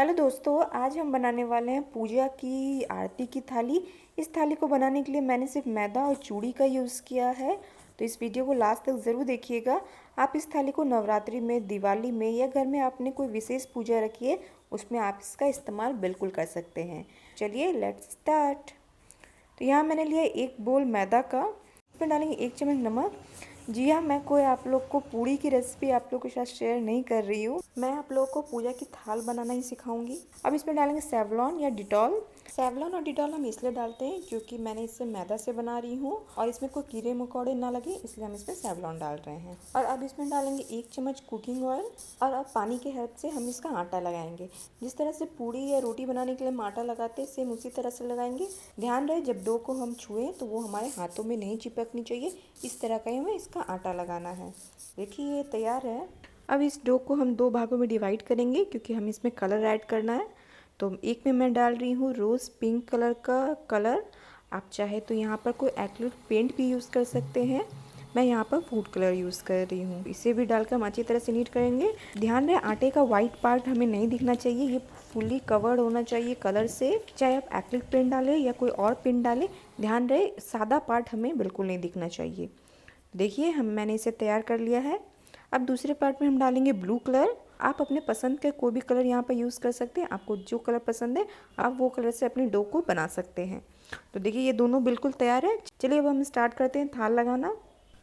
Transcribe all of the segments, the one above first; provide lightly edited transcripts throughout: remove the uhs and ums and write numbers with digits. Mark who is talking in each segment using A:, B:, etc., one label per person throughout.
A: Hello दोस्तों, आज हम बनाने वाले हैं पूजा की आरती की थाली। इस थाली को बनाने के लिए मैंने सिर्फ मैदा और चूड़ी का यूज़ किया है। तो इस वीडियो को लास्ट तक ज़रूर देखिएगा। आप इस थाली को नवरात्रि में, दिवाली में या घर में आपने कोई विशेष पूजा रखी है उसमें आप इसका इस्तेमाल बिल्कुल कर सकते हैं। चलिए लेट्स स्टार्ट। तो यहाँ मैंने लिया एक बोल मैदा का, इसमें डालेंगे 1 चम्मच नमक। जी हाँ, मैं कोई आप लोग को पूड़ी की रेसिपी आप लोग के साथ शेयर नहीं कर रही हूँ, मैं आप लोगों को पूजा की थाल बनाना ही सिखाऊंगी। अब इसमें डालेंगे सेवलॉन या डिटॉल। सेवलॉन और डिटॉल हम इसलिए डालते हैं क्योंकि मैंने इसे मैदा से बना रही हूँ और इसमें कोई कीड़े मकोड़े ना लगे, इसलिए हम इसमें सेवलॉन डाल रहे हैं। और अब इसमें डालेंगे 1 चम्मच कुकिंग ऑयल और अब पानी के हेल्प से हम इसका आटा लगाएंगे। जिस तरह से पूड़ी या रोटी बनाने के लिए हम आटा लगाते हैं, सेम उसी तरह से लगाएंगे। ध्यान रहे जब डो को हम छुएं तो वो हमारे हाथों में नहीं चिपकनी चाहिए, इस तरह का ही हमें इसका आटा लगाना है। देखिए ये तैयार है। अब इस डो को हम 2 भागों में डिवाइड करेंगे क्योंकि हम इसमें कलर ऐड करना है। तो एक में मैं डाल रही हूँ रोज़ पिंक कलर का कलर। आप चाहे तो यहाँ पर कोई एक्रिलिक पेंट भी यूज़ कर सकते हैं। मैं यहाँ पर फूड कलर यूज़ कर रही हूँ। इसे भी डालकर हम अच्छी तरह से नीट करेंगे। ध्यान रहे आटे का वाइट पार्ट हमें नहीं दिखना चाहिए, ये फुली कवर्ड होना चाहिए कलर से। चाहे आप एक्रिलिक पेंट डालें या कोई और पेंट डालें, ध्यान रहे सादा पार्ट हमें बिल्कुल नहीं दिखना चाहिए। देखिए मैंने इसे तैयार कर लिया है। अब दूसरे पार्ट में हम डालेंगे ब्लू कलर। आप अपने पसंद के कोई भी कलर यहाँ पर यूज़ कर सकते हैं। आपको जो कलर पसंद है आप वो कलर से अपनी डो को बना सकते हैं। तो देखिए ये दोनों बिल्कुल तैयार है। चलिए अब हम स्टार्ट करते हैं थाल लगाना।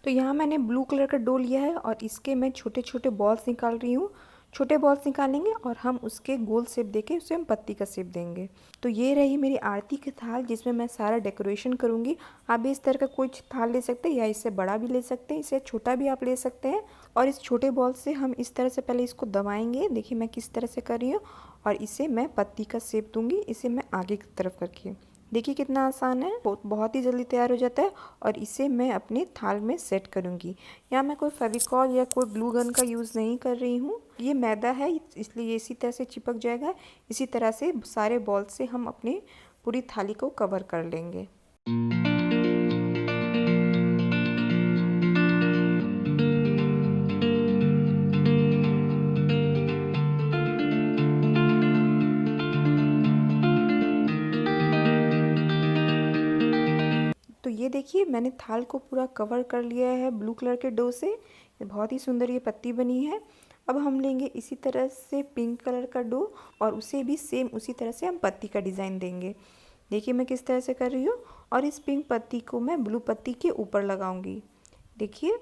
A: तो यहाँ मैंने ब्लू कलर का डो लिया है और इसके मैं छोटे छोटे बॉल्स निकाल रही हूँ। छोटे बॉल्स निकालेंगे और हम उसके गोल शेप देके उसे हम पत्ती का शेप देंगे। तो ये रही मेरी आरती की थाल जिसमें मैं सारा डेकोरेशन करूँगी। आप भी इस तरह का कोई थाल ले सकते हैं या इससे बड़ा भी ले सकते हैं, इससे छोटा भी आप ले सकते हैं। और इस छोटे बॉल से हम इस तरह से पहले इसको दबाएंगे। देखिए मैं किस तरह से कर रही हूँ और इसे मैं पत्ती का शेप दूंगी। इसे मैं आगे की तरफ रखिए। देखिए कितना आसान है, बहुत ही जल्दी तैयार हो जाता है। और इसे मैं अपनी थाल में सेट करूँगी। यहाँ मैं कोई फेविकॉल या कोई ग्लू गन का यूज़ नहीं कर रही हूँ। ये मैदा है इसलिए इसी तरह से चिपक जाएगा। इसी तरह से सारे बॉल से हम अपनी पूरी थाली को कवर कर लेंगे। तो ये देखिए मैंने थाल को पूरा कवर कर लिया है ब्लू कलर के डो से। बहुत ही सुंदर ये पत्ती बनी है। अब हम लेंगे इसी तरह से पिंक कलर का डो और उसे भी सेम उसी तरह से हम पत्ती का डिज़ाइन देंगे। देखिए मैं किस तरह से कर रही हूँ और इस पिंक पत्ती को मैं ब्लू पत्ती के ऊपर लगाऊंगी। देखिए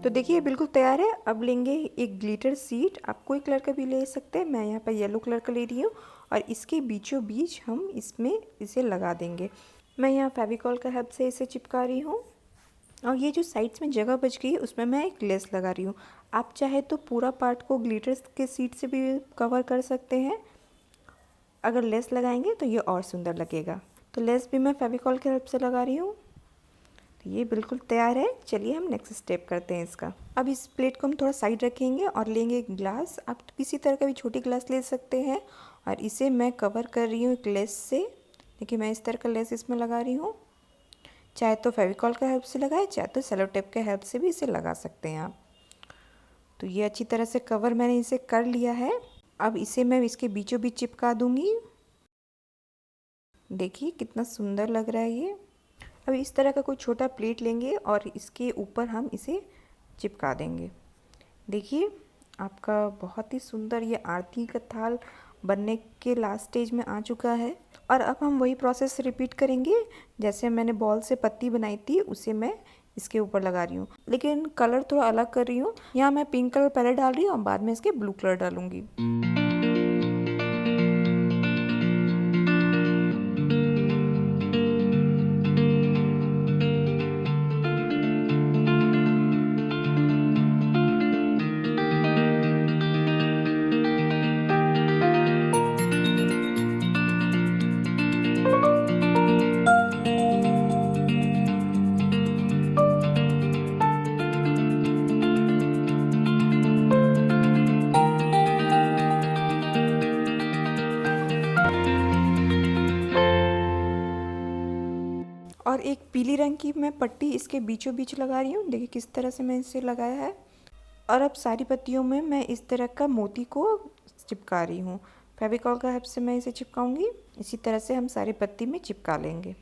A: तो देखिए बिल्कुल तैयार है। अब लेंगे एक ग्लिटर सीट, आप कोई कलर का भी ले सकते हैं। मैं यहाँ पर येलो कलर का ले रही हूँ और इसके बीचों बीच हम इसमें इसे लगा देंगे। मैं यहाँ फेविकॉल का हेल्प से इसे चिपका रही हूँ। और ये जो साइड्स में जगह बच गई है उसमें मैं एक लेस लगा रही हूँ। आप चाहे तो पूरा पार्ट को ग्लिटर के सीट से भी कवर कर सकते हैं। अगर लेस लगाएंगे तो ये और सुंदर लगेगा। तो लेस भी मैं फेविकॉल के हेल्प से लगा रही हूँ। ये बिल्कुल तैयार है। चलिए हम नेक्स्ट स्टेप करते हैं इसका। अब इस प्लेट को हम थोड़ा साइड रखेंगे और लेंगे एक ग्लास। आप किसी तरह का भी छोटी ग्लास ले सकते हैं और इसे मैं कवर कर रही हूँ एक लेस से। देखिए मैं इस तरह का लेस इसमें लगा रही हूँ। चाहे तो फेविकॉल का हेल्प से लगाए, चाहे तो सेलो टेप के हेल्प से भी इसे लगा सकते हैं आप। तो ये अच्छी तरह से कवर मैंने इसे कर लिया है। अब इसे मैं इसके बीचों बीच चिपका दूँगी। देखिए कितना सुंदर लग रहा है ये। अब इस तरह का कोई छोटा प्लेट लेंगे और इसके ऊपर हम इसे चिपका देंगे। देखिए आपका बहुत ही सुंदर ये आरती का थाल बनने के लास्ट स्टेज में आ चुका है। और अब हम वही प्रोसेस रिपीट करेंगे। जैसे मैंने बॉल से पत्ती बनाई थी उसे मैं इसके ऊपर लगा रही हूँ, लेकिन कलर थोड़ा अलग कर रही हूँ। यहाँ मैं पिंक कलर पहले डाल रही हूँ और बाद में इसके ब्लू कलर डालूँगी। पीली रंग की मैं पट्टी इसके बीचों बीच लगा रही हूँ। देखिए किस तरह से मैं इसे लगाया है। और अब सारी पत्तियों में मैं इस तरह का मोती को चिपका रही हूँ। फेविकॉल का हेल्प से मैं इसे चिपकाऊंगी। इसी तरह से हम सारी पत्ती में चिपका लेंगे।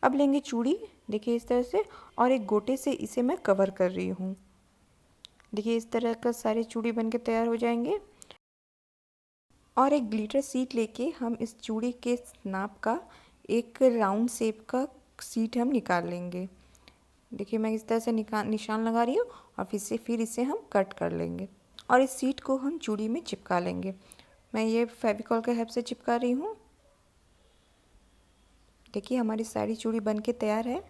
A: अब लेंगे चूड़ी, देखिए इस तरह से, और एक गोटे से इसे मैं कवर कर रही हूँ। देखिए इस तरह का सारे चूड़ी बनके तैयार हो जाएंगे। और एक ग्लिटर सीट लेके हम इस चूड़ी के नाप का एक राउंड शेप का सीट हम निकाल लेंगे। देखिए मैं इस तरह से निशान लगा रही हूँ और फिर इसे हम कट कर लेंगे और इस सीट को हम चूड़ी में चिपका लेंगे। मैं ये फेविकॉल के हेल्प से चिपका रही हूँ। देखिए हमारी सारी चूड़ी बनके तैयार है।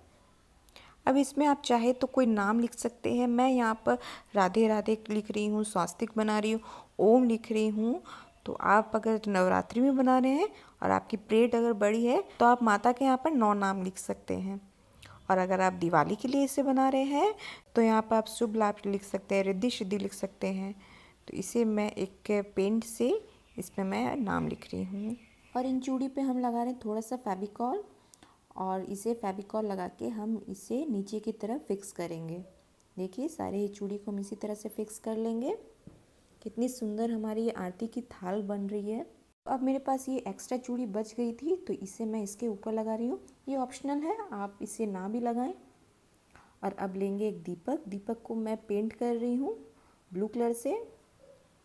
A: अब इसमें आप चाहे तो कोई नाम लिख सकते हैं। मैं यहाँ पर राधे राधे लिख रही हूँ, स्वास्तिक बना रही हूँ, ओम लिख रही हूँ। तो आप अगर नवरात्रि में बना रहे हैं और आपकी प्लेट अगर बड़ी है तो आप माता के यहाँ पर 9 नाम लिख सकते हैं। और अगर आप दिवाली के लिए इसे बना रहे हैं तो यहाँ पर आप शुभ लाभ लिख सकते हैं, रिद्धि सिद्धि लिख सकते हैं। तो इसे मैं एक पेंट से इसमें मैं नाम लिख रही हूँ। और इन चूड़ी पे हम लगा रहे हैं थोड़ा सा फेविकॉल, और इसे फेविकॉल लगा के हम इसे नीचे की तरफ फिक्स करेंगे। देखिए सारे ही चूड़ी को हम इसी तरह से फिक्स कर लेंगे। कितनी सुंदर हमारी ये आरती की थाल बन रही है। अब मेरे पास ये एक्स्ट्रा चूड़ी बच गई थी तो इसे मैं इसके ऊपर लगा रही हूँ। ये ऑप्शनल है, आप इसे ना भी लगाएं। और अब लेंगे एक दीपक। दीपक को मैं पेंट कर रही हूँ ब्लू कलर से।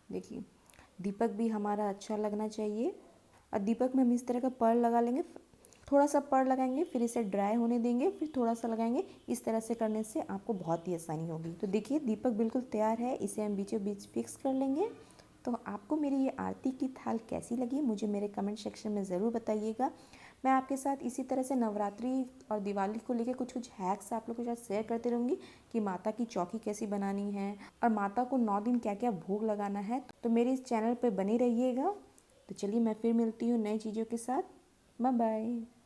A: देखिए दीपक भी हमारा अच्छा लगना चाहिए। और दीपक में हम इस तरह का पर्ल लगा लेंगे। थोड़ा सा पर्ल लगाएंगे, फिर इसे ड्राई होने देंगे, फिर थोड़ा सा लगाएंगे। इस तरह से करने से आपको बहुत ही आसानी होगी। तो देखिए दीपक बिल्कुल तैयार है। इसे हम बीचों बीच फिक्स कर लेंगे। तो आपको मेरी ये आरती की थाल कैसी लगी मुझे मेरे कमेंट सेक्शन में ज़रूर बताइएगा। मैं आपके साथ इसी तरह से नवरात्रि और दिवाली को लेकर कुछ कुछ हैक्स आप लोगों के साथ शेयर करती रहूँगी कि माता की चौकी कैसी बनानी है और माता को 9 दिन क्या क्या भोग लगाना है। तो मेरे इस चैनल पर बने रहिएगा। तो चलिए मैं फिर मिलती हूँ नई चीज़ों के साथ। Bye bye.